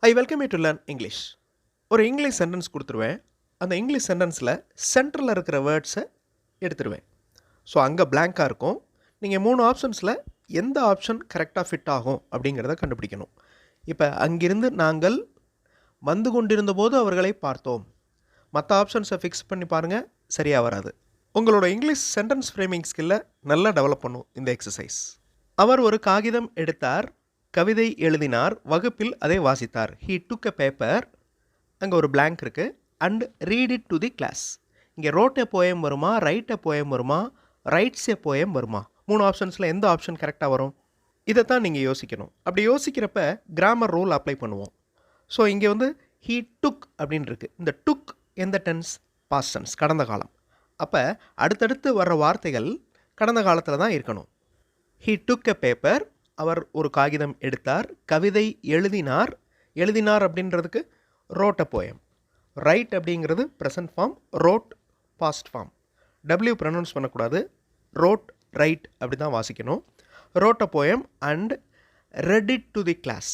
I welcome you to learn English. ஒரு English sentence கொடுத்துருவேன். அந்த இங்கிலீஷ் சென்டென்ஸில் சென்டரில் இருக்கிற வேர்ட்ஸை எடுத்துருவேன். ஸோ அங்கே பிளாங்காக இருக்கும். நீங்கள் 3 ஆப்ஷன்ஸில் எந்த ஆப்ஷன் கரெக்டாக ஃபிட் ஆகும் அப்படிங்கிறத கண்டுபிடிக்கணும். இப்போ அங்கிருந்து நாங்கள் வந்து கொண்டிருந்த போது அவர்களை பார்த்தோம். மற்ற ஆப்ஷன்ஸை ஃபிக்ஸ் பண்ணி பாருங்கள், சரியாக வராது. உங்களோட இங்கிலீஷ் சென்டென்ஸ் ஃப்ரேமிங் ஸ்கில்லை நல்லா டெவலப் பண்ணும் இந்த எக்ஸசைஸ். அவர் ஒரு காகிதம் எடுத்தார், கவிதை எழுதினார், வகுப்பில் அதை வாசித்தார். ஹீ டுக் எ பேப்பர், அங்கே ஒரு blank இருக்குது, and read it to the class. இங்கே ரோட் எ போயம் வருமா, ரைட் எ போயம் வருமா, ரைட்ஸ் எ போயம் வருமா? 3 ஆப்ஷன்ஸில் எந்த ஆப்ஷன் கரெக்டாக வரும்? இதைத்தான் நீங்கள் யோசிக்கணும். அப்படி யோசிக்கிறப்ப கிராமர் ரூல் அப்ளை பண்ணுவோம். ஸோ இங்கே வந்து ஹீ டுக் அப்படின்னு இருக்குது. இந்த டுக் எந்த டென்ஸ்? பாஸ்ட் டென்ஸ், கடந்த காலம். அப்போ அடுத்தடுத்து வர்ற வார்த்தைகள் கடந்த காலத்தில் தான் இருக்கணும். ஹீ டுக் எ பேப்பர், அவர் ஒரு காகிதம் எடுத்தார், கவிதை எழுதினார். எழுதினார் அப்படின்றதுக்கு ரோட் அ போயம். ரைட் அப்படிங்கிறது present form, wrote past form. W pronounce பண்ணக்கூடாது, ரோட் ரைட் அப்படி தான் வாசிக்கணும். Wrote a poem and read it to the class.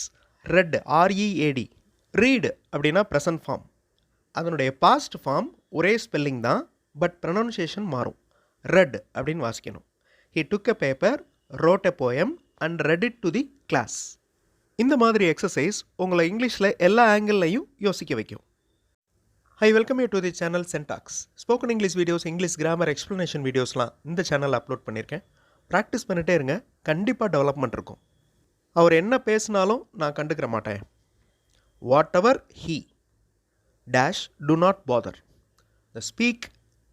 Read, R E A D. Read அப்படின்னா ப்ரெசன்ட் ஃபார்ம். அதனுடைய பாஸ்ட் ஃபார்ம் ஒரே ஸ்பெல்லிங் தான், பட் ப்ரொனவுன்சியேஷன் மாறும். ரெட் அப்படின்னு வாசிக்கணும். He took a paper, wrote a poem and read it to the class. இந்த மாதிரி exercise உங்களை இங்கிலீஷில் எல்லா ஆங்கிள்லையும் யோசிக்க வைக்கும். I welcome you to the channel சென்டாக்ஸ். Spoken English videos, English grammar explanation வீடியோஸ்லாம் இந்த சேனலில் அப்லோட் பண்ணியிருக்கேன். ப்ராக்டிஸ் பண்ணிகிட்டே இருங்க, கண்டிப்பாக டெவலப்மெண்ட் இருக்கும். அவர் என்ன பேசினாலும் நான் கண்டுக்கிற மாட்டேன். What ever he dash to not father. The speak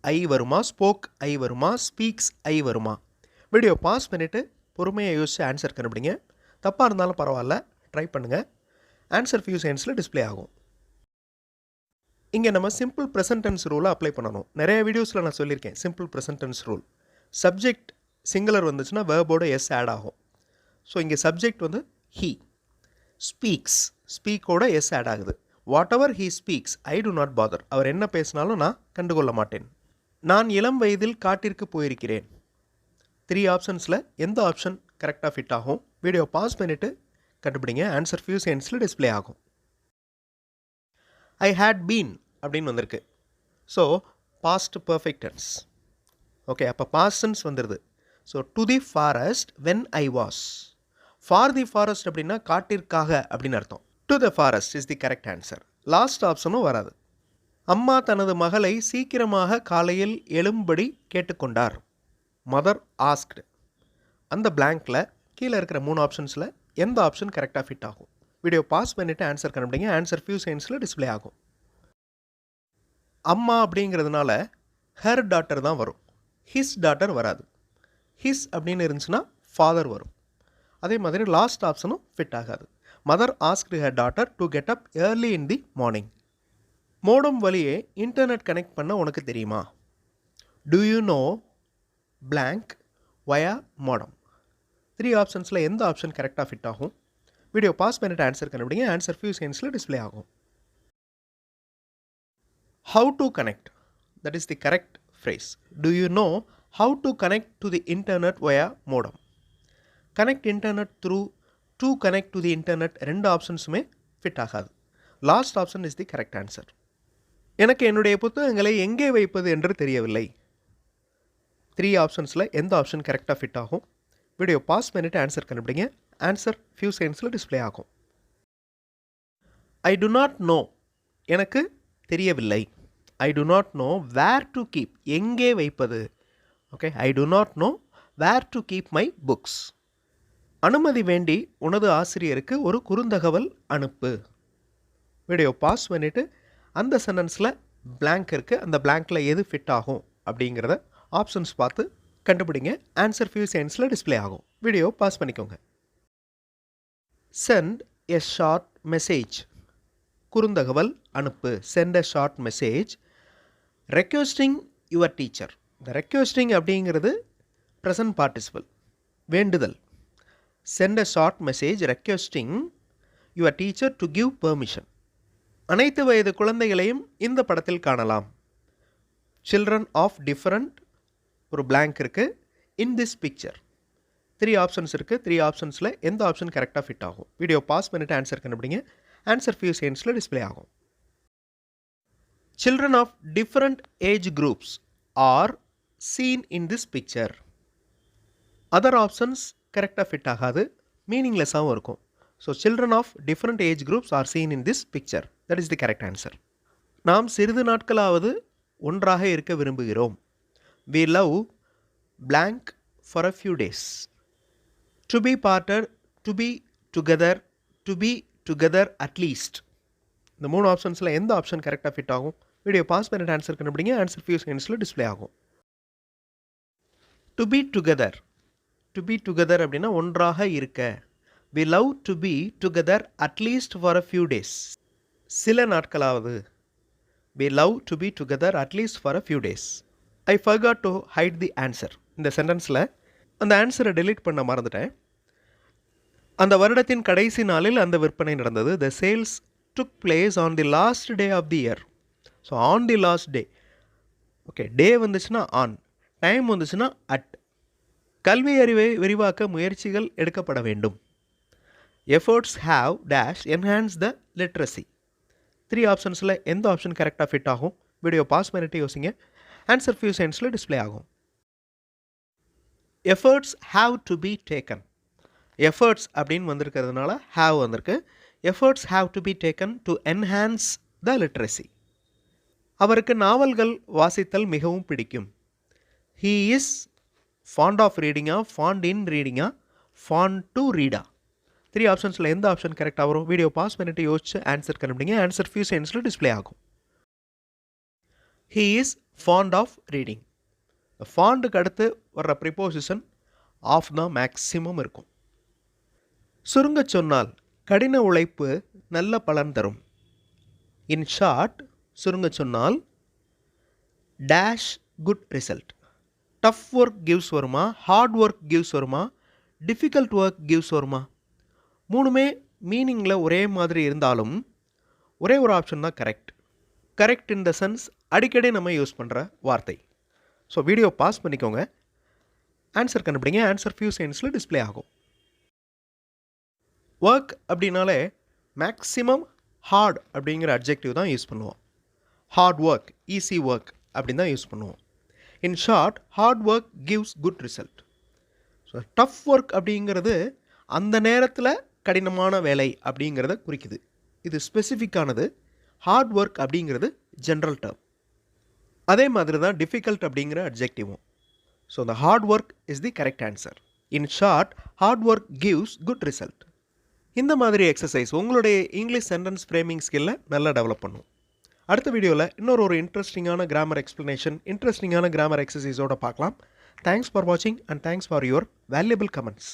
ஐ வருமா, ஸ்போக் ஐ வருமா, ஸ்பீக்ஸ் ஐ வருமா? வீடியோ பாஸ் பண்ணிவிட்டு பொறுமையாக யோசிச்சு ஆன்சர் கண்டுபிடிங்க. தப்பாக இருந்தாலும் பரவாயில்ல, ட்ரை பண்ணுங்கள். ஆன்சர் ஃபியூ செகண்ட்ஸில் டிஸ்பிளே ஆகும். இங்கே நம்ம சிம்பிள் ப்ரெசன்ட் டென்ஸ் ரூலை அப்ளை பண்ணணும். நிறைய வீடியோஸில் நான் சொல்லியிருக்கேன் simple present tense rule. Subject singular வந்துச்சுன்னா வேர்போட எஸ் ஆட் ஆகும். ஸோ இங்கே சப்ஜெக்ட் வந்து ஹீ. ஸ்பீக்ஸ், ஸ்பீக்கோட எஸ் ஆட் ஆகுது. Whatever he speaks I do not bother. அவர் என்ன பேசினாலும் நான் கண்டுகொள்ள மாட்டேன். நான் இளம் வயதில் காட்டிற்கு போயிருக்கிறேன். 3 ஆப்ஷன்ஸில் எந்த ஆப்ஷன் கரெக்டாக ஃபிட் ஆகும்? வீடியோ பாஸ் பண்ணிவிட்டு கண்டுபிடிங்க. ஆன்சர் ஃபியூ செகண்ட்ஸில் டிஸ்பிளே ஆகும். ஐ ஹேட் பீன் அப்படின்னு வந்திருக்கு. So past perfect tense. Okay, அப்போ பாஸ்ட் டென்ஸ் வந்துடுது. So to the forest when I was. For the forest அப்படின்னா காட்டிற்காக அப்படின்னு அர்த்தம். To the forest is the correct answer. Last ஆப்ஷனும் வராது. அம்மா தனது மகளை சீக்கிரமாக காலையில் எழும்படி கேட்டுக்கொண்டார். Mother asked. அந்த பிளாங்க்கில் கீழே இருக்கிற 3 ஆப்ஷன்ஸில் எந்த ஆப்ஷன் கரெக்டாக ஃபிட் ஆகும்? வீடியோ பாஸ் பண்ணிவிட்டு ஆன்சர் கண்டுபிடிங்க. ஆன்சர் ஃபியூ செகண்ட்ஸில் டிஸ்பிளே ஆகும். அம்மா அப்படிங்கிறதுனால ஹர் டாட்டர் தான் வரும், ஹிஸ் டாட்டர் வராது. ஹிஸ் அப்படின்னு இருந்துச்சுன்னா ஃபாதர் வரும். அதே மாதிரி லாஸ்ட் ஆப்ஷனும் ஃபிட் ஆகாது. Mother asked her daughter to get up early in the morning. Modem வழியே இன்டர்நெட் கனெக்ட் பண்ண உனக்கு தெரியுமா? To you know blank via modem. 3 ஆப்ஷன்ஸில் எந்த ஆப்ஷன் கரெக்டாக ஃபிட் ஆகும்? வீடியோ பாஸ் பண்ணிட்டு ஆன்சர் கண்டுபிடிங்க. ஆன்சர் ஃபியூ செகண்ட்ஸில் டிஸ்பிளே ஆகும். How to connect, that is the correct phrase. To you know how to connect to the internet via modem. Connect internet through, to connect to the internet, 2 ஆப்ஷன்ஸுமே fit ஆகாது. Last option is the correct answer. எனக்கு என்னுடைய புத்தகங்களை எங்கே வைப்பது என்று தெரியவில்லை. 3 ஆப்ஷன்ஸில் எந்த option கரெக்டாக ஃபிட் ஆகும்? வீடியோ பாஸ் பண்ணிவிட்டு ஆன்சர் கண்டுபிடிங்க. ஆன்சர் ஃபியூ செகண்ட்ஸில் டிஸ்பிளே ஆகும். ஐ டு நாட் நோ, எனக்கு தெரியவில்லை. I do not know where to keep, எங்கே வைப்பது. Okay, I do not know where to keep my books. அனுமதி வேண்டி உனது ஆசிரியருக்கு ஒரு குறுந்தகவல் அனுப்பு. வீடியோ பாஸ் பண்ணிவிட்டு அந்த சென்டென்ஸில் blank இருக்குது, அந்த blankல எது ஃபிட் ஆகும் அப்படிங்கிறத ஆப்ஷன்ஸ் பார்த்து கண்டுபிடிங்க. ஆன்சர் ஃபியூ செகண்ட்ஸில் டிஸ்பிளே ஆகும். வீடியோ பாஸ் பண்ணிக்கோங்க. சென்ட் எ ஷார்ட் மெசேஜ், குறுந்தகவல் அனுப்பு. Send a short message. Requesting your teacher. இந்த ரெக்வெஸ்டிங் அப்படிங்கிறது ப்ரெசன்ட் பார்ட்டிசிபிள், வேண்டுதல். Send a short message requesting your teacher to give permission. அனைத்து வயது குழந்தைகளையும் இந்த படத்தில் காணலாம். சில்ட்ரன் ஆஃப் டிஃப்ரெண்ட், ஒரு blank இருக்குது. இன் திஸ் பிக்சர் 3 ஆப்ஷன்ஸ் இருக்குது. 3 ஆப்ஷன்ஸில் எந்த ஆப்ஷன் கரெக்டாக ஃபிட் ஆகும்? வீடியோ பாஸ் பண்ணிவிட்டு ஆன்சர் கண்டுபிடிங்க. ஆன்சர் ஃபியூ செகண்ட்ஸில் டிஸ்ப்ளே ஆகும். Children of different age groups are seen in this picture. Other options கரெக்டாக ஃபிட் ஆகாது, மீனிங்லெஸ்ஸாகவும் இருக்கும். So children of different age groups are seen in this picture. That is the correct answer. நாம் சிறிது நாட்களாவது ஒன்றாக இருக்க விரும்புகிறோம். We love blank for a few days. To be parted, to be together at least. இந்த 3 ஆப்ஷன்ஸில் எந்த option கரெக்டாக fit ஆகும்? Video pass பண்ணிட்டு ஆன்சர் கண்டுபிடிங்க. ஆன்சர் ஃபியூ செகண்ட்ஸில் டிஸ்ப்ளே ஆகும். டு பி டுகெதர் அப்படின்னா ஒன்றாக இருக்க. We love to be together at least for a few days. சில நாட்களாவது. We love to be together at least for a few days. I forgot to hide the answer. இந்த சென்டென்ஸில் அந்த ஆன்சரை delete பண்ண மறந்துட்டேன். அந்த வருடத்தின் கடைசி நாளில் அந்த விற்பனை நடந்தது. The sales took place on the last day of the year. So on the last day. Okay, day வந்துச்சுன்னா on, டைம் வந்துச்சுன்னா at. கல்வி அறிவை விரிவாக்க முயற்சிகள் எடுக்கப்பட வேண்டும். Efforts have dash enhance the literacy. 3 ஆப்ஷன்ஸில் எந்த ஆப்ஷன் கரெக்டாக ஃபிட் ஆகும்? வீடியோ பாஸ் பண்ணிட்டு யோசிங்க. ஆன்சர் ஃபியூ செகண்ட்ஸில் டிஸ்ப்ளே ஆகும். Efforts have to be taken. Efforts அப்படின்னு வந்திருக்கிறதுனால have வந்திருக்கு. Efforts have to be taken to enhance the literacy. அவருக்கு நாவல்கள் வாசித்தல் மிகவும் பிடிக்கும். He is fond of reading, fond in reading, fond to read. 3 ஆப்ஷன்ஸில் எந்த ஆப்ஷன் கரெக்டாக வரும்? வீடியோ பாஸ் பண்ணிட்டு யோசிச்சு ஆன்சர் கண்டுபிடிங்க. ஆன்சர் ஃபியூ செகண்ட்ஸில் டிஸ்ப்ளே ஆகும். He is fond of reading. ஃபாண்டுக்கு அடுத்து வர்ற ப்ரிப்போசிஷன் ஆஃப் த மேக்ஸிமம் இருக்கும். சுருங்க சொன்னால் கடின உழைப்பு நல்ல பலன் தரும். இன் ஷார்ட், சுருங்க சொன்னால் dash good result. Tough work gives வருமா, ஹார்ட் ஒர்க் கிவ்ஸ் வருமா, டிஃபிகல்ட் ஒர்க் கிவ்ஸ் வருமா? மூணுமே மீனிங்கில் ஒரே மாதிரி இருந்தாலும் ஒரே ஒரு ஆப்ஷன் தான் correct. Correct in the sense அடிக்கடி நம்ம யூஸ் பண்ணுற வார்த்தை. ஸோ வீடியோ பாஸ் பண்ணிக்கோங்க. ஆன்சர் கண்டுபிடிங்க. ஆன்சர் ஃபியூ செகண்ட்ஸில் டிஸ்ப்ளே ஆகும். ஒர்க் அப்படின்னாலே மேக்ஸிமம் ஹார்ட் அப்படிங்கிற அட்ஜெக்டிவ் தான் யூஸ் பண்ணுவோம். ஹார்ட் ஒர்க், ஈஸி ஒர்க் அப்படின்னு தான் யூஸ் பண்ணுவோம். In short, hard work gives good result. So tough work அப்படிங்கிறது அந்த நேரத்தில் கடினமான வேலை அப்படிங்கிறத குறிக்குது. இது ஸ்பெசிஃபிக்கானது. ஹார்ட் ஒர்க் அப்படிங்கிறது ஜென்ரல் டேர்ம். அதே மாதிரி தான் டிஃபிகல்ட் அப்படிங்கிற அட்ஜெக்டிவும். So the hard work is the correct answer. In short, hard work gives good result. இந்த மாதிரி எக்ஸசைஸ் உங்களுடைய இங்கிலீஷ் சென்டென்ஸ் ஃப்ரேமிங் ஸ்கில்லை நல்லா டெவலப் பண்ணும். அடுத்த வீடியோவில் இன்னொரு இன்ட்ரெஸ்டிங்கான கிராமர் எக்ஸ்ப்ளனேஷன், இன்ட்ரெஸ்டிங்கான கிராமர் எக்ஸசைஸோடு பார்க்கலாம். தேங்க்ஸ் ஃபார் வாட்சிங் and thanks for your valuable comments.